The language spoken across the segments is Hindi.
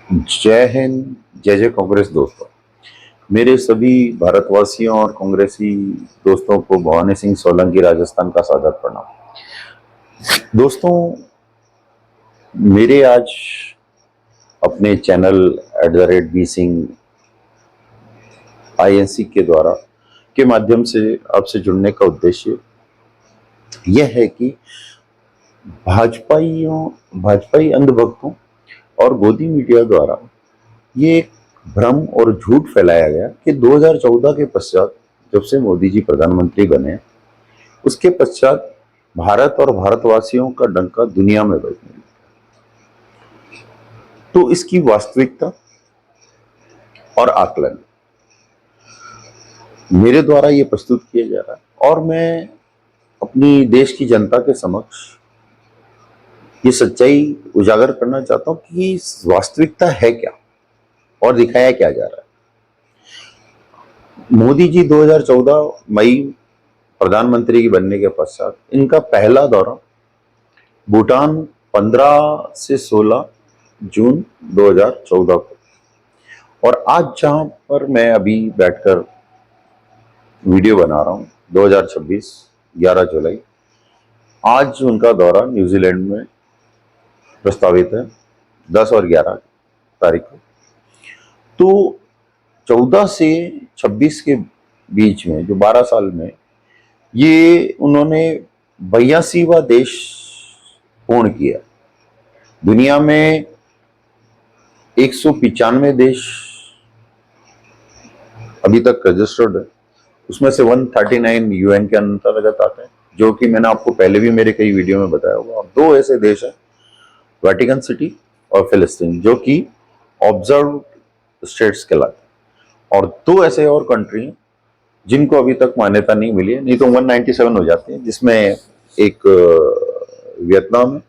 जय हिंद। जय जय कांग्रेस दोस्तों। मेरे सभी भारतवासियों और कांग्रेसी दोस्तों को भवानी सिंह सोलंकी राजस्थान का सादर प्रणाम। दोस्तों, मेरे आज अपने चैनल @बी सिंह INC के द्वारा के माध्यम से आपसे जुड़ने का उद्देश्य यह है कि भाजपाई अंधभक्तों और गोदी मीडिया द्वारा ये एक भ्रम और झूठ फैलाया गया कि 2014 के पश्चात, जब से मोदी जी प्रधानमंत्री बने, उसके पश्चात भारत और भारतवासियों का डंका दुनिया में बजने लगा। तो इसकी वास्तविकता और आकलन मेरे द्वारा ये प्रस्तुत किया जा रहा है और मैं अपनी देश की जनता के समक्ष ये सच्चाई उजागर करना चाहता हूं कि वास्तविकता है क्या और दिखाया क्या जा रहा है। मोदी जी 2014 मई प्रधानमंत्री की बनने के पश्चात इनका पहला दौरा भूटान 15 से 16 जून 2014 को, और आज जहां पर मैं अभी बैठकर वीडियो बना रहा हूं 2026 11 जुलाई, आज उनका दौरा न्यूजीलैंड में प्रस्तावित है 10 और 11 तारीख को। तो 14 से 26 के बीच में जो 12 साल में ये उन्होंने 82वां देश पूर्ण किया। दुनिया में 195 देश अभी तक रजिस्टर्ड है, उसमें से 139 UN के अंतर्गत आते हैं, जो कि मैंने आपको पहले भी मेरे कई वीडियो में बताया होगा। दो ऐसे देश हैं, वेटिकन सिटी और फिलिस्तीन, जो कि ऑब्जर्व स्टेट्स कहलाते हैं, और दो ऐसे और कंट्री हैं जिनको अभी तक मान्यता नहीं मिली है, नहीं तो 197 हो जाते हैं, जिसमें एक वियतनाम है,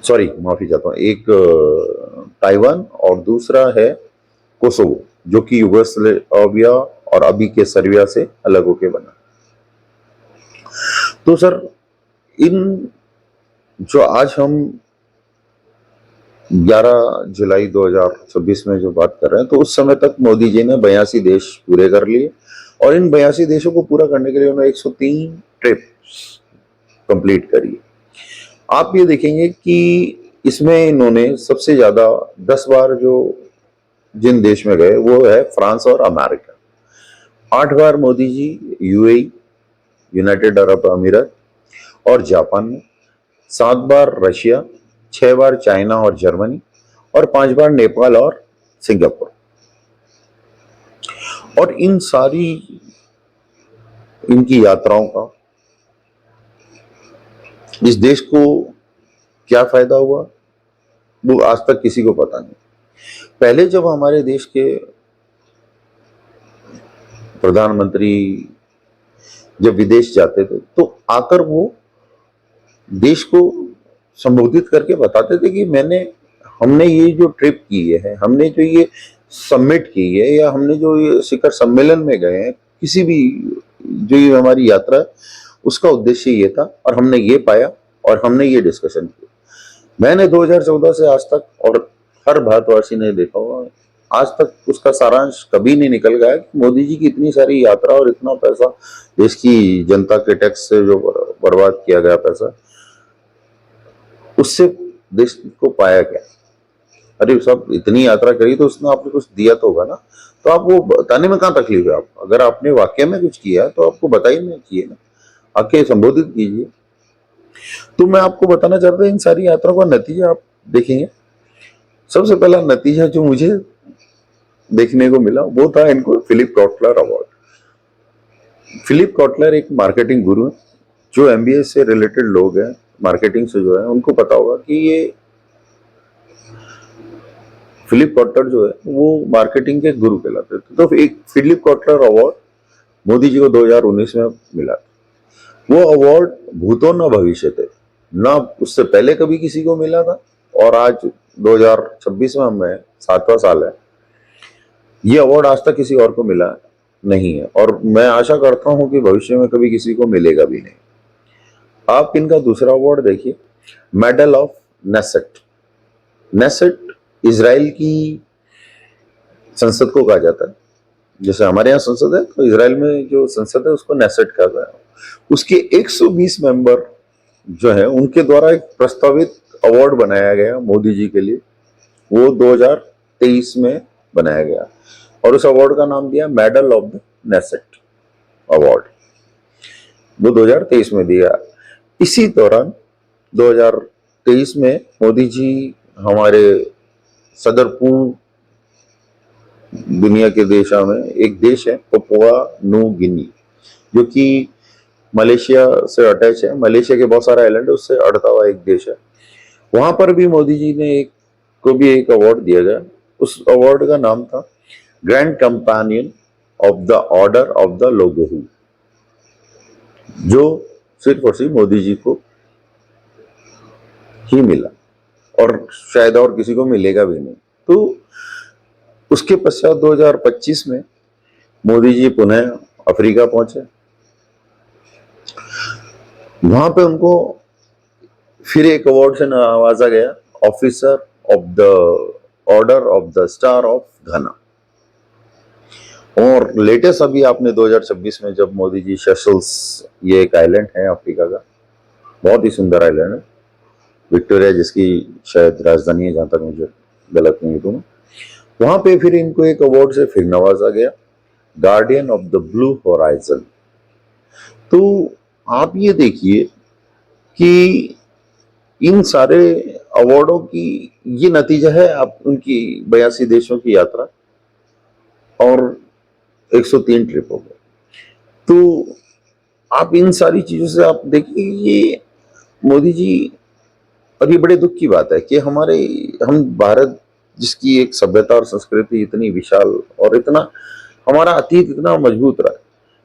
सॉरी माफी चाहता हूँ, एक ताइवान और दूसरा है कोसोवो, जो कि यूगोस्लाविया और अभी के सर्बिया से अलग होके बना। तो सर, इन जो आज हम 11 जुलाई 2026 में जो बात कर रहे हैं, तो उस समय तक मोदी जी ने 82 देश पूरे कर लिए, और इन 82 देशों को पूरा करने के लिए उन्होंने 103 ट्रिप्स कंप्लीट करी। आप ये देखेंगे कि इसमें इन्होंने सबसे ज्यादा 10 बार जो जिन देश में गए वो है फ्रांस और अमेरिका। 8 बार Modi ji UAE, United Arab अमीरात और जापान में, 7 बार रशिया, 6 बार चाइना और जर्मनी, और 5 बार नेपाल और सिंगापुर। और इन सारी इनकी यात्राओं का इस देश को क्या फायदा हुआ वो आज तक किसी को पता नहीं। पहले जब हमारे देश के प्रधानमंत्री जब विदेश जाते थे तो आकर वो देश को संबोधित करके बताते थे कि हमने ये जो ट्रिप की है, हमने जो ये समिट की है, या हमने जो ये शिखर सम्मेलन में गए हैं, किसी भी जो ये हमारी यात्रा, उसका उद्देश्य ये था और हमने ये पाया और हमने ये डिस्कशन किया। मैंने 2014 से आज तक, और हर भारतवासी ने देखा होगा, आज तक उसका सारांश कभी नहीं निकल गया कि मोदी जी की इतनी सारी यात्रा और इतना पैसा, देश की जनता के टैक्स से जो बर्बाद किया गया पैसा, उससे देश को पाया क्या। अरे सब इतनी यात्रा करी तो उसने आपको कुछ दिया तो होगा ना, तो आप वो बताने में कहाँ तकलीफ है। आप अगर आपने वाकई में कुछ किया तो आपको बताइए नहीं चाहिए ना, आके संबोधित कीजिए। तो मैं आपको बताना चाहता हूँ इन सारी यात्राओं का नतीजा आप देखेंगे। सबसे पहला नतीजा जो मुझे देखने को मिला वो था इनको Philip Kotler award. Philip Kotler एक मार्केटिंग गुरु है। जो MBA से रिलेटेड लोग हैं, मार्केटिंग से जो है, उनको पता होगा कि ये फिलिप कॉटलर जो है वो मार्केटिंग के गुरु कहलाते थे। तो एक Philip Kotler award Modi ji को 2019 में मिला। वो अवार्ड भूतो न भविष्य थे, ना उससे पहले कभी किसी को मिला था, और आज 2026 में हमें 7वां साल है, ये अवार्ड आज तक किसी और को मिला नहीं है, और मैं आशा करता हूं कि भविष्य में कभी किसी को मिलेगा भी नहीं। आप इनका दूसरा अवार्ड देखिए, medal of Knesset. Knesset Israel की संसद को कहा जाता है। जैसे हमारे यहाँ संसद है, तो इजराइल में जो संसद है उसको नेसेट कहा गया। उसके 120 मेंबर जो है उनके द्वारा एक प्रस्तावित अवार्ड बनाया गया मोदी जी के लिए। वो 2023 में बनाया गया और उस अवार्ड का नाम दिया medal of the Knesset award. वो 2023 में दिया। इसी दौरान 2023 में मोदी जी हमारे सदर पूर्व दुनिया के देशों में एक देश है पपुआ न्यू गिनी, जो कि मलेशिया से अटैच है। मलेशिया के बहुत सारे आइलैंड है, उससे अड़ता हुआ एक देश है। वहां पर भी मोदी जी ने एक अवार्ड दिया गया। उस अवार्ड का नाम था grand companion of the order of the लोगोहू, जो सिर्फ और सिर्फ मोदी जी को ही मिला और शायद और किसी को मिलेगा भी नहीं। तो उसके पश्चात 2025 में मोदी जी पुनः अफ्रीका पहुंचे। वहां पे उनको फिर एक अवार्ड से नवाजा गया, officer of the order of the star of घाना। और लेटेस्ट अभी आपने 2026 में जब मोदी जी सेशल्स, ये एक आइलैंड है अफ्रीका का, बहुत ही सुंदर आइलैंड है, विक्टोरिया जिसकी शायद राजधानी है, जहां तक मुझे गलत नहीं दूं, वहां पे फिर इनको एक अवार्ड से फिर नवाजा गया, guardian of the blue horizon. तो आप ये देखिए कि इन सारे अवार्डों की ये नतीजा है आप उनकी 82 देशों की यात्रा और 103 ट्रिपों में। तो आप इन सारी चीजों से आप देखिए ये मोदी जी, और ये बड़े दुख की बात है कि हम भारत जिसकी एक सभ्यता और संस्कृति इतनी विशाल और इतना हमारा अतीत इतना मजबूत रहा है,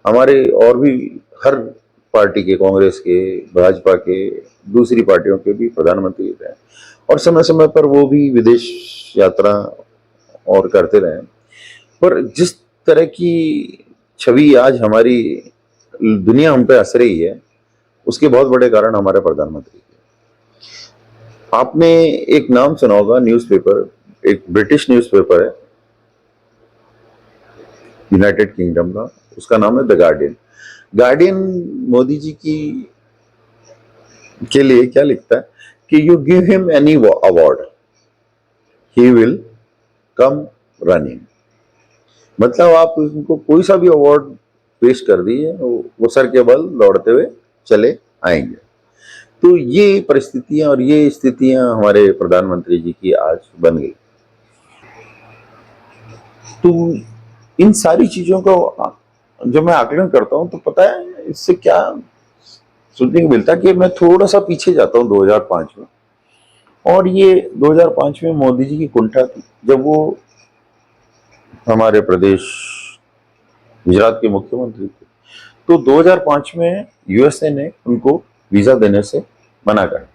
हमारे और भी हर पार्टी के, कांग्रेस के, भाजपा के, दूसरी पार्टियों के भी प्रधानमंत्री रहे और समय समय पर वो भी विदेश यात्रा और करते रहे। पर जिस तरह की छवि आज हमारी दुनिया हम पे हंस रही है, उसके बहुत बड़े कारण हमारे प्रधानमंत्री के। आपने एक नाम सुना होगा, न्यूज़पेपर, एक ब्रिटिश न्यूज़पेपर है यूनाइटेड किंगडम का, उसका नाम है the guardian. Guardian Modi ji की के लिए क्या लिखता है कि you give him any award he will come running. मतलब आप उनको कोई सा भी अवार्ड पेश कर दिए, वो सर के बल दौड़ते हुए चले आएंगे। तो ये परिस्थितियां और ये स्थितियां हमारे प्रधानमंत्री जी की आज बन गई। तो इन सारी चीजों को जब मैं आकलन करता हूं तो पता है इससे क्या सुनने को मिलता है कि मैं थोड़ा सा पीछे जाता हूं 2005 में। और ये 2005 में मोदी जी की कुंठा थी जब वो हमारे प्रदेश गुजरात के मुख्यमंत्री थे। तो 2005 में यूएसए ने उनको वीजा देने से मना कर,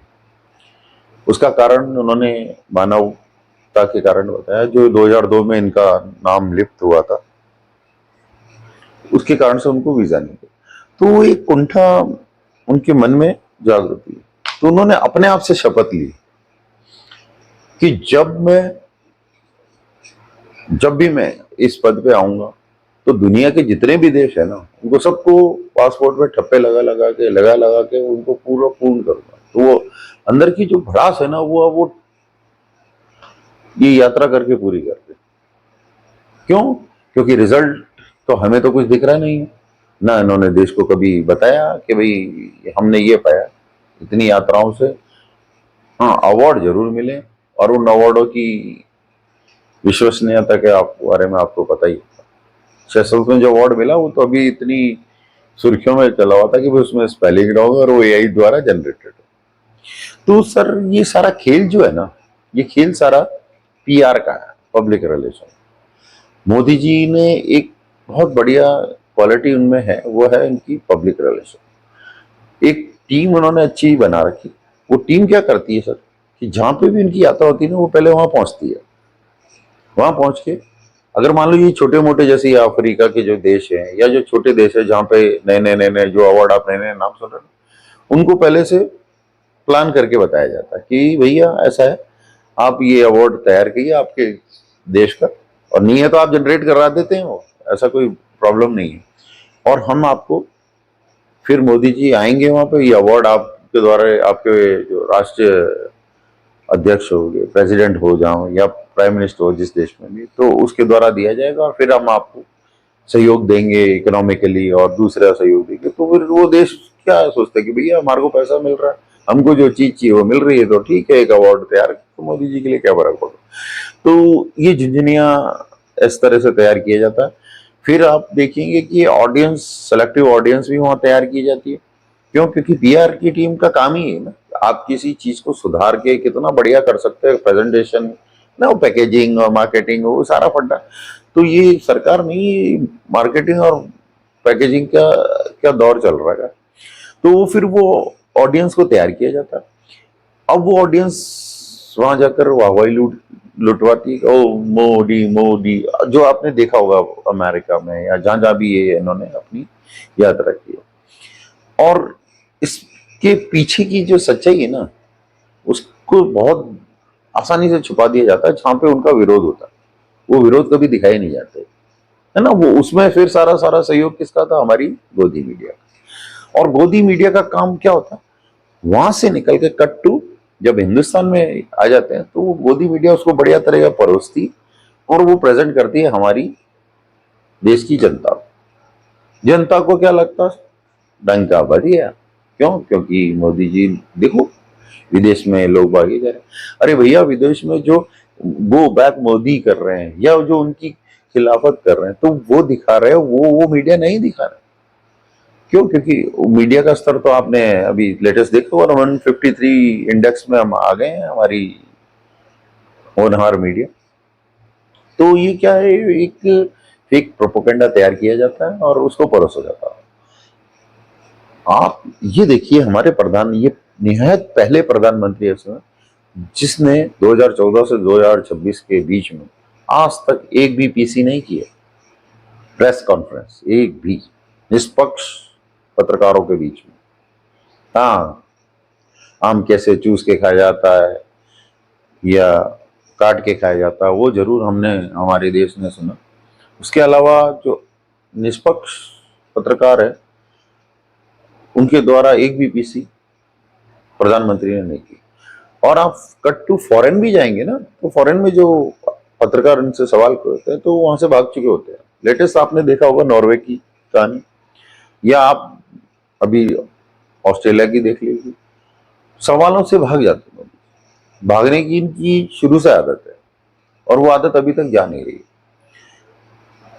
उसका कारण उन्होंने मानवता के कारण बताया, जो 2002 में इनका नाम लिप्त हुआ था, उसके कारण से उनको वीजा नहीं दिया। तो वो एक कुंठा उनके मन में जागृत हुई। तो उन्होंने अपने आप से शपथ ली कि जब भी मैं इस पद पे आऊंगा तो दुनिया के जितने भी देश है ना, उनको सबको पासपोर्ट में ठप्पे लगा के उनको पूरा पूर्ण करूंगा। तो वो अंदर की जो भड़ास है ना, वो ये यात्रा करके पूरी करते। क्यों? क्योंकि रिजल्ट तो हमें तो कुछ दिख रहा नहीं है ना। इन्होंने देश को कभी बताया कि भाई हमने ये पाया इतनी यात्राओं से। हाँ, अवार्ड जरूर मिले और उन अवार्डों की विश्वसनीयता के बारे में आपको पता ही है। सेशल्स में जो अवार्ड मिला वो तो अभी इतनी सुर्खियों में चला हुआ था कि उसमें स्पेलिंग रॉन्ग और वो एआई द्वारा जनरेटेड है। तो सर ये सारा खेल जो है ना, ये खेल सारा पीआर का है, पब्लिक रिलेशन। मोदी जी ने एक बहुत बढ़िया क्वालिटी उनमें है, वो है इनकी पब्लिक रिलेशन। एक टीम उन्होंने अच्छी बना रखी। वो टीम क्या करती है सर कि जहां पे भी इनकी यात्रा होती है ना, वो पहले वहां पहुंचती है। वहां पहुंच के अगर मान लो ये छोटे मोटे जैसे अफ्रीका के जो देश हैं या जो छोटे देश है जहाँ पे नए जो अवार्ड आप नए नाम सुन रहे हैं, उनको पहले से प्लान करके बताया जाता है कि भैया ऐसा है, आप ये अवार्ड तैयार करिए आपके देश का, और नहीं है तो आप जनरेट करा देते हैं वो, ऐसा कोई प्रॉब्लम नहीं है। और हम आपको, फिर मोदी जी आएंगे वहां पे, ये अवार्ड आपके द्वारा, आपके जो राष्ट्रीय अध्यक्ष हो गए, प्रेसिडेंट हो जाओ या प्राइम मिनिस्टर हो जिस देश में भी, तो उसके द्वारा दिया जाएगा, और फिर हम आपको सहयोग देंगे इकोनॉमिकली और दूसरा सहयोग देंगे। तो फिर वो देश क्या सोचते हैं कि भैया हमारे को पैसा मिल रहा है, हमको जो चीज चाहिए वो मिल रही है, तो ठीक है, एक अवार्ड तैयार, तो मोदी जी के लिए क्या फर्क पड़ा। तो ये झुंझुनिया इस तरह से तैयार किया जाता है। फिर आप देखेंगे कि ऑडियंस, सेलेक्टिव ऑडियंस भी वहां तैयार की जाती है। क्यों? क्योंकि पीआर की टीम का काम ही है ना, आप किसी चीज को सुधार के कितना बढ़िया कर सकते हैं, प्रेजेंटेशन ना, वो पैकेजिंग और मार्केटिंग, वो सारा फंडा। तो ये सरकार नहीं, मार्केटिंग और पैकेजिंग का क्या दौर चल रहा है। तो फिर वो ऑडियंस को तैयार किया जाता है। अब वो ऑडियंस वहां जाकर वाहवाही लुटवाती है, ओ मोदी मोदी, जो आपने देखा होगा अमेरिका में या जहां जहां भी ये इन्होंने अपनी यात्रा की है। और इसके पीछे की जो सच्चाई है ना, उसको बहुत आसानी से छुपा दिया जाता है, जहां पे उनका विरोध होता है वो विरोध कभी दिखाई नहीं जाते, है ना। वो उसमें फिर सारा सारा सहयोग किसका था? हमारी गोदी मीडिया का। और गोदी मीडिया का काम क्या होता है? वहां से निकल के कट टू जब हिंदुस्तान में आ जाते हैं, तो वो गोदी मीडिया उसको बढ़िया तरह का परोसती, और वो प्रेजेंट करती है हमारी देश की जनता को। जनता को क्या लगता है? डंका बज गया। क्यों? क्योंकि मोदी जी, देखो विदेश में लोग भागे जा रहे हैं। अरे भैया, विदेश में जो गो बैक मोदी कर रहे हैं या जो उनकी खिलाफत कर रहे हैं, तो वो दिखा रहे हैं, वो मीडिया नहीं दिखा रहा। क्यों? क्योंकि मीडिया का स्तर तो आपने अभी लेटेस्ट देखा होगा, 153 इंडेक्स में हम आ गए हैं, हमारी होनहार मीडिया। तो ये क्या है? एक फेक प्रोपोगंडा तैयार किया जाता है और उसको परोसा जाता है। आप ये देखिए, हमारे प्रधान, ये निहायत पहले प्रधानमंत्री ऐसे जिसने 2014 से 2026 के बीच में आज तक एक भी पीसी नहीं किया, प्रेस कॉन्फ्रेंस एक भी, निष्पक्ष पत्रकारों के बीच में। हाँ, आम कैसे चूस के खाया जाता है या काट के खाया जाता है, वो जरूर हमने, हमारे देश ने सुना। उसके अलावा जो निष्पक्ष पत्रकार है, उनके द्वारा एक भी पीसी प्रधानमंत्री ने नहीं की। और आप कट टू फॉरेन भी जाएंगे ना, तो फॉरेन में जो पत्रकार उनसे सवाल करते हैं, तो वहां से भाग चुके होते हैं। लेटेस्ट आपने देखा होगा नॉर्वे की कहानी, या आप अभी ऑस्ट्रेलिया की देख लीजिए, सवालों से भाग जाते हैं। भागने की इनकी शुरू से आदत है, और वो आदत अभी तक जा नहीं रही।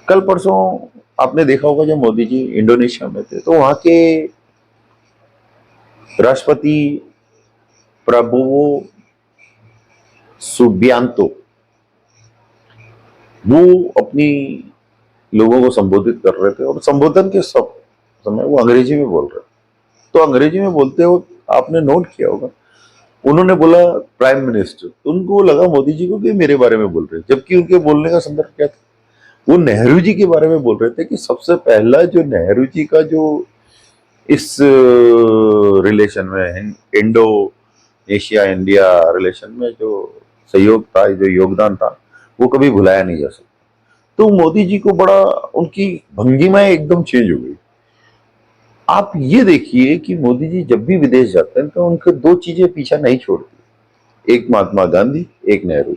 कल परसों आपने देखा होगा, जब मोदी जी इंडोनेशिया में थे, तो वहां के राष्ट्रपति प्रबोवो सुबियांतो, वो अपनी लोगों को संबोधित कर रहे थे, और संबोधन के सब समय वो अंग्रेजी में बोल रहे थे। तो अंग्रेजी में बोलते हो, आपने नोट किया होगा, उन्होंने बोला प्राइम मिनिस्टर, तो उनको लगा मोदी जी को कि मेरे बारे में बोल रहे हैं, जबकि उनके बोलने का संदर्भ क्या था? वो नेहरू जी के बारे में बोल रहे थे, कि सबसे पहला जो नेहरू जी का जो इस रिलेशन में, इंडो एशिया इंडिया रिलेशन में जो सहयोग था, जो योगदान था, वो कभी भुलाया नहीं जा सकता। तो मोदी जी को बड़ा, उनकी भंगिमा एकदम चेंज हो गई। आप ये देखिए कि मोदी जी जब भी विदेश जाते हैं, तो उनके दो चीजें पीछा नहीं छोड़ती, एक महात्मा गांधी, एक नेहरू।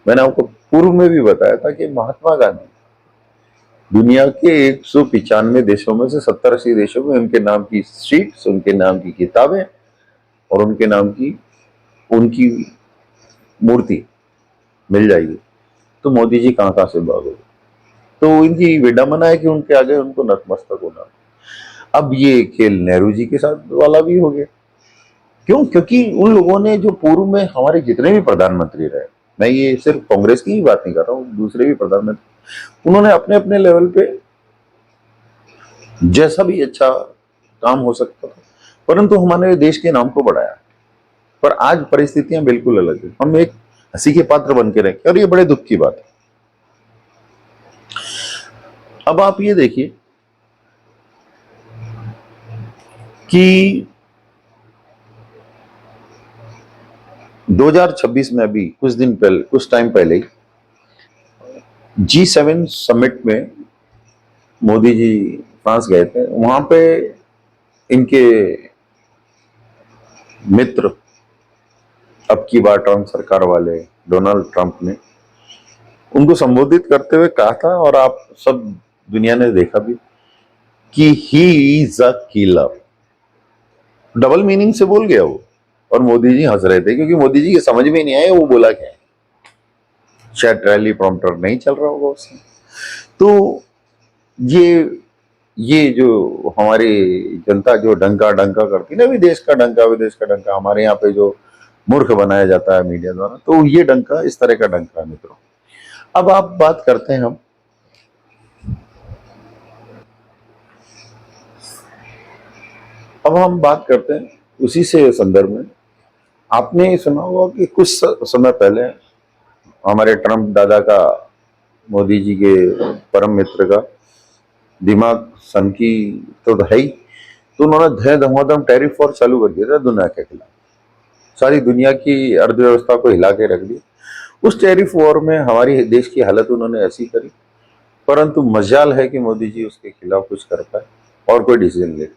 मैंने आपको पूर्व में भी बताया था कि महात्मा गांधी दुनिया के 195 देशों में से 70-80 देशों में उनके नाम की स्ट्रीट्स, उनके नाम की किताबें और उनके नाम की, उनकी मूर्ति मिल जाएगी। तो मोदी जी कहां कहां से भागोगे? तो इनकी विडंबना है कि उनके आगे उनको नतमस्तक होना। अब ये खेल नेहरू जी के साथ वाला भी हो गया। क्यों? क्योंकि उन लोगों ने, जो पूर्व में हमारे जितने भी प्रधानमंत्री रहे, मैं ये सिर्फ कांग्रेस की ही बात नहीं कर रहा हूँ, दूसरे भी प्रधानमंत्री, उन्होंने अपने अपने लेवल पे जैसा भी अच्छा काम हो सकता था, परंतु हमारे देश के नाम को बढ़ाया। पर आज परिस्थितियां बिल्कुल अलग है, हम एक हंसी के पात्र बन के रहे, और ये बड़े दुख की बात है। अब आप ये देखिए कि 2026 में अभी कुछ टाइम पहले ही G7 समिट में मोदी जी फ्रांस गए थे। वहां पे इनके मित्र, अब की बार ट्रम्प सरकार वाले डोनाल्ड ट्रंप ने उनको संबोधित करते हुए कहा था, और आप सब दुनिया ने देखा भी, कि he is a killer. Double meaning से बोल गया वो, और मोदी जी हंस रहे थे क्योंकि मोदी जी के समझ में नहीं आया वो बोला क्या है। शायद रैली प्रॉम्प्टर नहीं चल रहा होगा उसमें। तो ये जो हमारी जनता जो डंका डंका करती है ना, विदेश का डंका विदेश का डंका, हमारे यहाँ पे जो मूर्ख बनाया जाता है मीडिया द्वारा, तो ये डंका इस तरह का डंका है मित्रों। अब आप बात करते हैं हम बात करते हैं उसी से संदर्भ में। आपने सुना होगा कि कुछ समय पहले हमारे ट्रंप दादा का, मोदी जी के परम मित्र का दिमाग सनकी तो है ही, तो उन्होंने धय धमाधम टैरिफ वॉर चालू कर दिया था दुनिया के खिलाफ। सारी दुनिया की अर्थव्यवस्था को हिला के रख दिया। उस टैरिफ वॉर में हमारी देश की हालत उन्होंने ऐसी करी, परंतु मजाल है कि मोदी जी उसके खिलाफ कुछ कर पाए और कोई डिसीजन ले।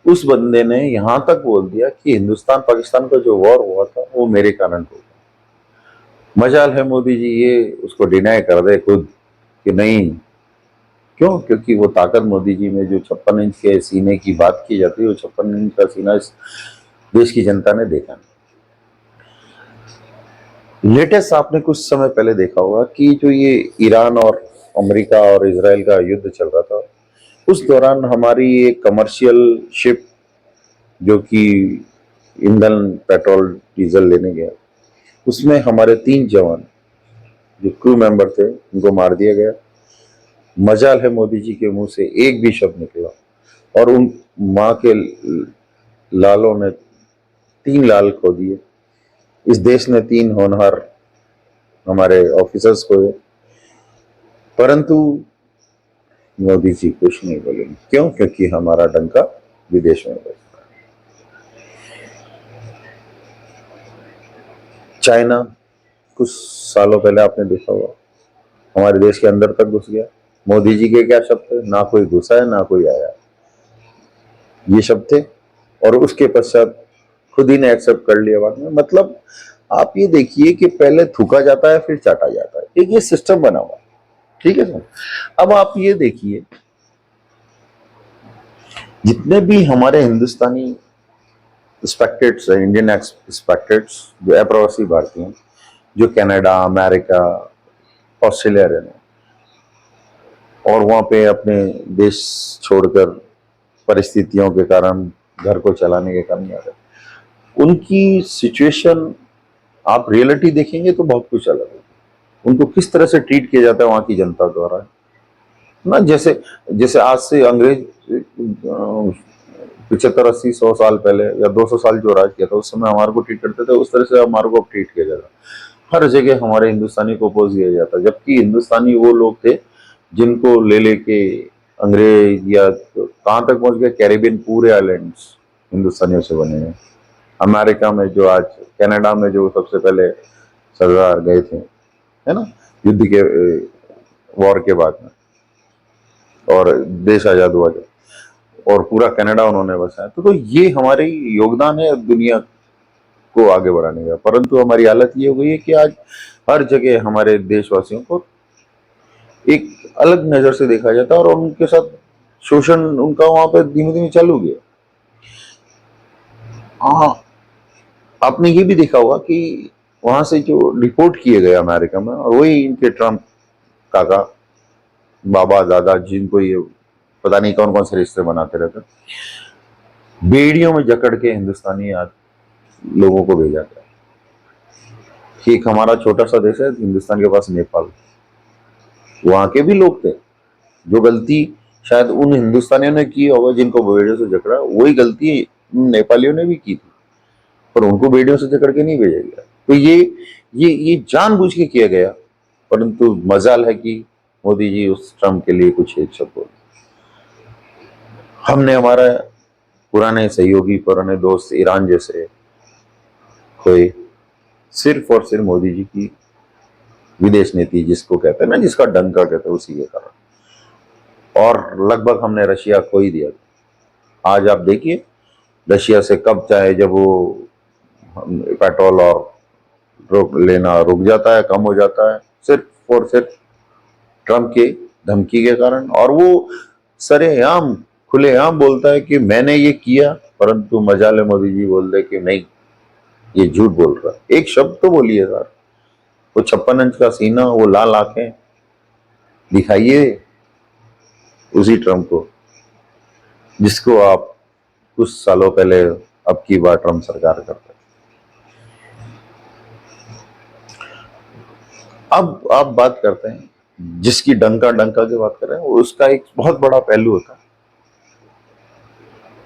उस बंदे ने यहां तक बोल दिया कि हिंदुस्तान पाकिस्तान का जो वॉर हुआ था वो मेरे कारण हुआ। मजाल है मोदी जी ये उसको डिनाई कर दे खुद कि नहीं। क्यों? क्योंकि वो ताकत मोदी जी में, जो 56 इंच के सीने की बात की जाती है, वो 56 इंच का सीना इस देश की जनता ने देखा नहीं। लेटेस्ट आपने कुछ समय पहले देखा होगा कि जो ये ईरान और अमेरिका और इसराइल का युद्ध चल रहा था, उस दौरान हमारी एक कमर्शियल शिप जो कि ईंधन पेट्रोल डीजल लेने गया, उसमें हमारे 3 जवान जो क्रू मेंबर थे उनको मार दिया गया। मजाल है मोदी जी के मुंह से एक भी शब्द निकला, और उन माँ के लालों ने 3 लाल खो दिए। इस देश ने 3 होनहार हमारे ऑफिसर्स खोए, परंतु मोदी जी कुछ नहीं बोलेंगे। क्यों? क्योंकि हमारा डंका विदेश में बजता है। चाइना कुछ सालों पहले आपने देखा होगा हमारे देश के अंदर तक घुस गया। मोदी जी के क्या शब्द थे? ना कोई घुसा है ना कोई आया, ये शब्द थे। और उसके पश्चात खुद ही ने एक्सेप्ट कर लिया बाद में। मतलब आप ये देखिए कि पहले थूका जाता है फिर चाटा जाता है, एक ये सिस्टम बना हुआ। ठीक है सर। अब आप ये देखिए, जितने भी हमारे हिंदुस्तानी एक्सपेक्टेड्स है, इंडियन एक्सपेक्टेड्स जो अप्रवासी भारतीय हैं, जो कनाडा, अमेरिका, ऑस्ट्रेलिया रहने और वहां पे अपने देश छोड़कर परिस्थितियों के कारण, घर को चलाने के कारण आ रहे, उनकी सिचुएशन आप रियलिटी देखेंगे तो बहुत कुछ अलग है। उनको किस तरह से ट्रीट किया जाता है वहां की जनता द्वारा ना, जैसे जैसे आज से अंग्रेज 75 80 100 साल पहले या 200 साल जो राज किया था, उस समय हमारे को ट्रीट करते थे, उस तरह से हमारे को ट्रीट किया जाता। हर जगह हमारे हिंदुस्तानी को अपोज किया जाता, जबकि हिंदुस्तानी वो लोग थे जिनको ले लेके अंग्रेज या कहाँ तक पहुंच गए, कैरेबियन पूरे आइलैंड्स हिंदुस्तानियों से बने हैं। अमेरिका में जो आज, कनाडा में जो सबसे पहले सरदार गए थे, है ना, युद्ध के वॉर के बाद में, और देश आजाद हुआ जब, और पूरा कनाडा उन्होंने बसाया। तो ये हमारे योगदान है दुनिया को आगे बढ़ाने का। परंतु हमारी हालत ये हो गई है कि आज हर जगह हमारे देशवासियों को एक अलग नजर से देखा जाता है, और उनके साथ शोषण उनका वहां पे धीमे धीमे चालू हो गया। हाँ, आपने ये भी देखा होगा कि वहां से जो डिपोर्ट किए गए अमेरिका में, और वही इनके ट्रम्प काका, बाबा, दादा, जिनको ये पता नहीं कौन कौन से रिश्ते बनाते रहते, बेड़ियों में जकड़ के हिंदुस्तानी आज लोगों को भेजा गया। कि एक हमारा छोटा सा देश है हिंदुस्तान के पास, नेपाल, वहां के भी लोग थे। जो गलती शायद उन हिंदुस्तानियों ने की होगा जिनको बेड़ियों से जकड़ा, वही गलती नेपालियों ने भी की थी, पर उनको बेड़ियों से जकड़ के नहीं भेजा गया। तो ये जानबूझ के किया गया। परंतु मजाल है कि मोदी जी उस ट्रम्प के लिए कुछ एक शब्द बोले। हमने हमारा पुराने सहयोगी, पुराने दोस्त ईरान जैसे खोए, सिर्फ और सिर्फ मोदी जी की विदेश नीति जिसको कहते हैं ना, जिसका डंका कहते हैं, उसी के कारण। और लगभग हमने रशिया खो ही दिया। आज आप देखिए रशिया से कब चाहे जब वो पेट्रोल और रोक लेना रुक जाता है, कम हो जाता है, सिर्फ और सिर्फ ट्रम्प के धमकी के कारण। और वो सरेआम खुलेआम बोलता है कि मैंने ये किया, परंतु मजाले मोदी जी बोलते कि नहीं, ये झूठ बोल रहा है। एक शब्द तो बोलिए सर, वो 56 इंच का सीना, वो लाल आंखें दिखाइए उसी ट्रम्प को जिसको आप कुछ सालों पहले अब की बार ट्रम्प सरकार करते। अब आप बात करते हैं जिसकी डंका डंका की बात कर रहे हैं, उसका एक बहुत बड़ा पहलू होता है।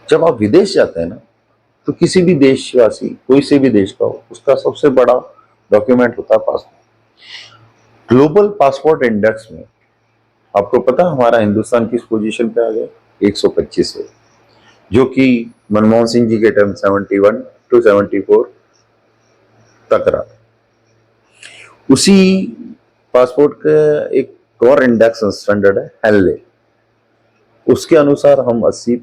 जब आप विदेश जाते हैं ना, तो किसी भी देशवासी, कोई से भी देश का हो, उसका सबसे बड़ा डॉक्यूमेंट होता है पासपोर्ट। ग्लोबल पासपोर्ट इंडेक्स में आपको पता है हमारा हिंदुस्तान किस पोजीशन पे आ गया? 125 है, जो कि मनमोहन सिंह जी के टाइम 71 to 74 तक रहा। उसी पासपोर्ट का एक और इंडेक्स स्टैंडर्ड है हेनले, उसके अनुसार हम 80,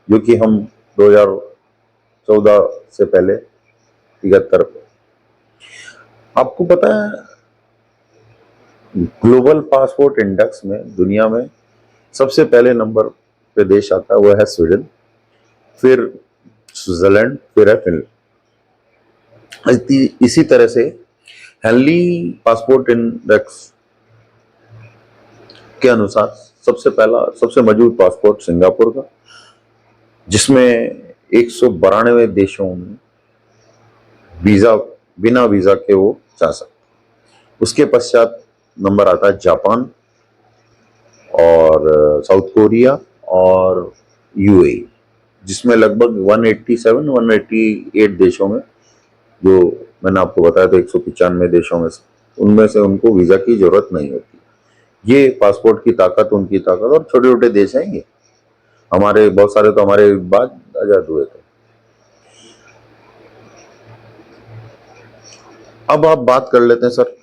जो कि हम 2014 से पहले 73 पे। आपको पता है ग्लोबल पासपोर्ट इंडेक्स में दुनिया में सबसे पहले नंबर पे देश आता है, वो है स्वीडन, फिर स्विट्जरलैंड, फिर है फिनलैंड। इसी तरह से हेनली पासपोर्ट इंडेक्स के अनुसार सबसे पहला, सबसे मजबूत पासपोर्ट सिंगापुर का, जिसमें 192 देशों में वीजा, बिना वीजा के वो जा सकते। उसके पश्चात नंबर आता है जापान और साउथ कोरिया और यूएई, जिसमें लगभग 187 188 देशों में, जो मैंने आपको बताया तो 195 देशों में से, उनमें से उनको वीजा की जरूरत नहीं होती। ये पासपोर्ट की ताकत, उनकी ताकत। और छोटे छोटे देश हैं ये, हमारे बहुत सारे तो हमारे बाद आजाद हुए थे। अब आप बात कर लेते हैं सर,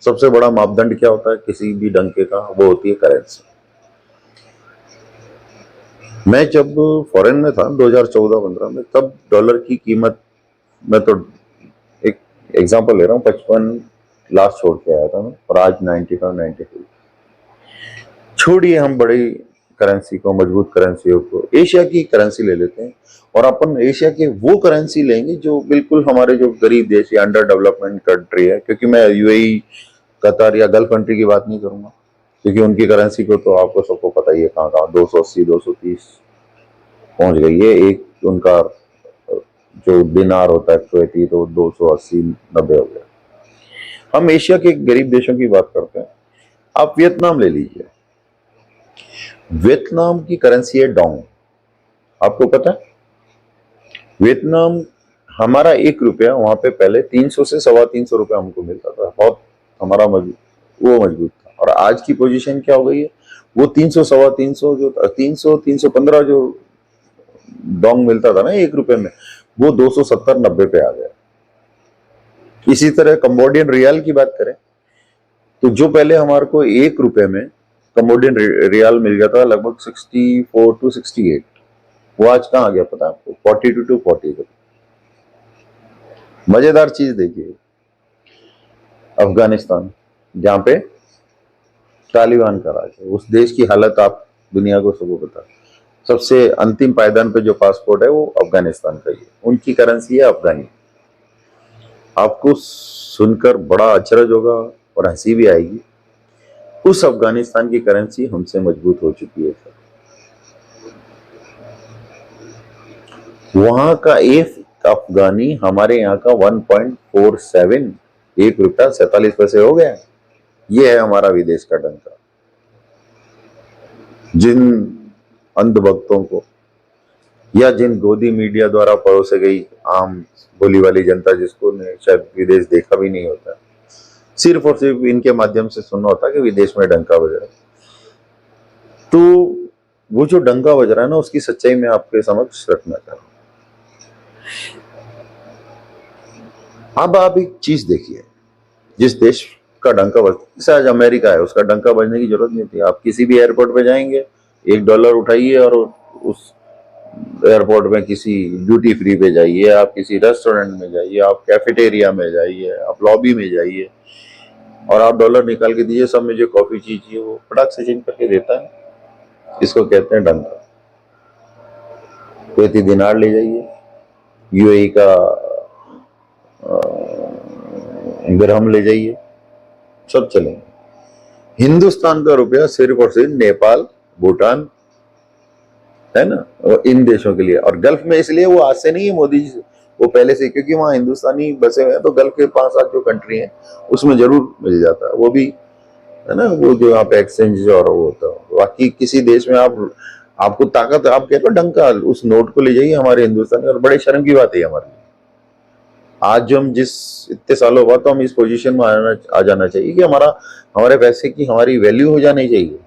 सबसे बड़ा मापदंड क्या होता है किसी भी डंके का? वो होती है करेंसी। मैं जब फॉरेन में था 2014-15 में, तब डॉलर की कीमत, मैं तो एक एग्जांपल ले रहा हूँ, 55 लास्ट छोड़ के आया था मैं, और आज 95 92। छोड़िए हम बड़ी करेंसी को, मजबूत करेंसियों को, एशिया की करेंसी ले लेते हैं, और अपन एशिया के वो करेंसी लेंगे जो बिल्कुल हमारे जो गरीब देश या अंडर डेवलपमेंट कंट्री है, क्योंकि मैं यूएई, कतर या गल्फ कंट्री की बात नहीं करूंगा, क्योंकि उनकी करेंसी को तो आपको सबको पता ही है कहाँ कहाँ 280 230 पहुंच गई है। एक उनका जो दिनार होता है कुवैती, तो 280-90 हो गया। हम एशिया के गरीब देशों की बात करते हैं, आप वियतनाम ले लीजिए। वियतनाम की करेंसी है डोंग। आपको पता है वियतनाम, हमारा 1 रुपया वहां पे पहले 300 से 325 रुपया हमको मिलता था, बहुत हमारा मजबूत था। और आज की पोजीशन क्या हो गई है? वो 300 325 जो 300 315 जो डोंग मिलता था ना 1 रुपए में, वो 270-90 पे आ गया। इसी तरह कंबोडियन रियाल की बात करें, तो जो पहले हमारे को 1 रुपए में कंबोडियन रियाल मिल जाता था लगभग 64 to 68, वो आज कहाँ आ गया पता है आपको? 42 to 40। मजेदार चीज देखिए, अफगानिस्तान, जहां पे तालिबान का राज है, उस देश की हालत आप दुनिया को सबको पता है। सबसे अंतिम पायदान पे जो पासपोर्ट है वो अफगानिस्तान का ही है, उनकी करेंसी है अफगानी। आपको सुनकर बड़ा अचरज होगा और हंसी भी आएगी, उस अफगानिस्तान की करेंसी हमसे मजबूत हो चुकी है सर। वहां का एक अफगानी हमारे यहाँ का 1.47, 1 रुपया 47 पैसे हो गया। ये है हमारा विदेश का डंका। जिन अंधभक्तों को या जिन गोदी मीडिया द्वारा परोसे गई आम बोली वाली जनता, जिसको ने शायद विदेश देखा भी नहीं होता, सिर्फ और सिर्फ इनके माध्यम से सुनना होता है कि विदेश में डंका बज रहा है, तो वो जो डंका बज रहा है ना, उसकी सच्चाई मैं आपके समक्ष रखना चाह रहा हूं। अब आप एक चीज देखिए, जिस देश का डंका बज, जैसे आज अमेरिका है, उसका डंका बजने की जरूरत नहीं थी। आप किसी भी एयरपोर्ट पे जाएंगे, $1 उठाइए और उस एयरपोर्ट में किसी ड्यूटी फ्री पे जाइए, आप किसी रेस्टोरेंट में जाइए, आप कैफेटेरिया में जाइए, आप लॉबी में जाइए, और आप डॉलर निकाल के दीजिए, सब मुझे कॉफी चाहिए, वो फटाक से चेंज करके देता है। इसको कहते हैं डंका। कुवैती दिनार ले जाइए, यूएई का दिरहम ले जाइए, सब चलेंगे। हिंदुस्तान का रुपया सिर्फ और सिर्फ नेपाल, भूटान, है ना, और इन देशों के लिए। और गल्फ में इसलिए वो आज से नहीं है मोदी जी, वो पहले से, क्योंकि वहाँ हिंदुस्तानी बसे हुए हैं, तो गल्फ के 5-7 जो कंट्री हैं उसमें जरूर मिल जाता है वो भी, है ना, वो जो यहाँ पे एक्सचेंज और वो होता है। बाकी किसी देश में आप, आपको ताकत, आप कहते हो डंका, उस नोट को ले जाइए हमारे हिंदुस्तान में। और बड़े शर्म की बात है हमारे लिए, आज जो हम जिस इतने सालों बाद, तो हम इस पोजीशन में आ जाना चाहिए कि हमारे पैसे की हमारी वैल्यू हो जानी चाहिए।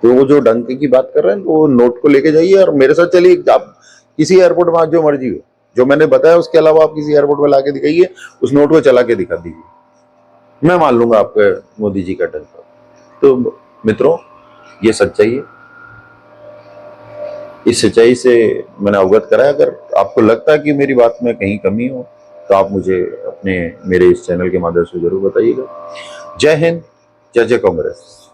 तो वो जो डंके की बात कर रहे हैं, तो वो नोट को लेके जाइए और मेरे साथ चलिए, आप किसी एयरपोर्ट में, आज जो मर्जी हो, जो मैंने बताया उसके अलावा आप किसी एयरपोर्ट में लाके दिखाइए, उस नोट को चला के दिखा दीजिए, मैं मान लूंगा आपके मोदी जी का डंका। तो मित्रों, ये सच्चाई है। इस सच्चाई से मैंने अवगत कराया। अगर आपको लगता है कि मेरी बात में कहीं कमी हो, तो आप मुझे मेरे इस चैनल के माध्यम से जरूर बताइएगा। जय हिंद, जय जय कांग्रेस।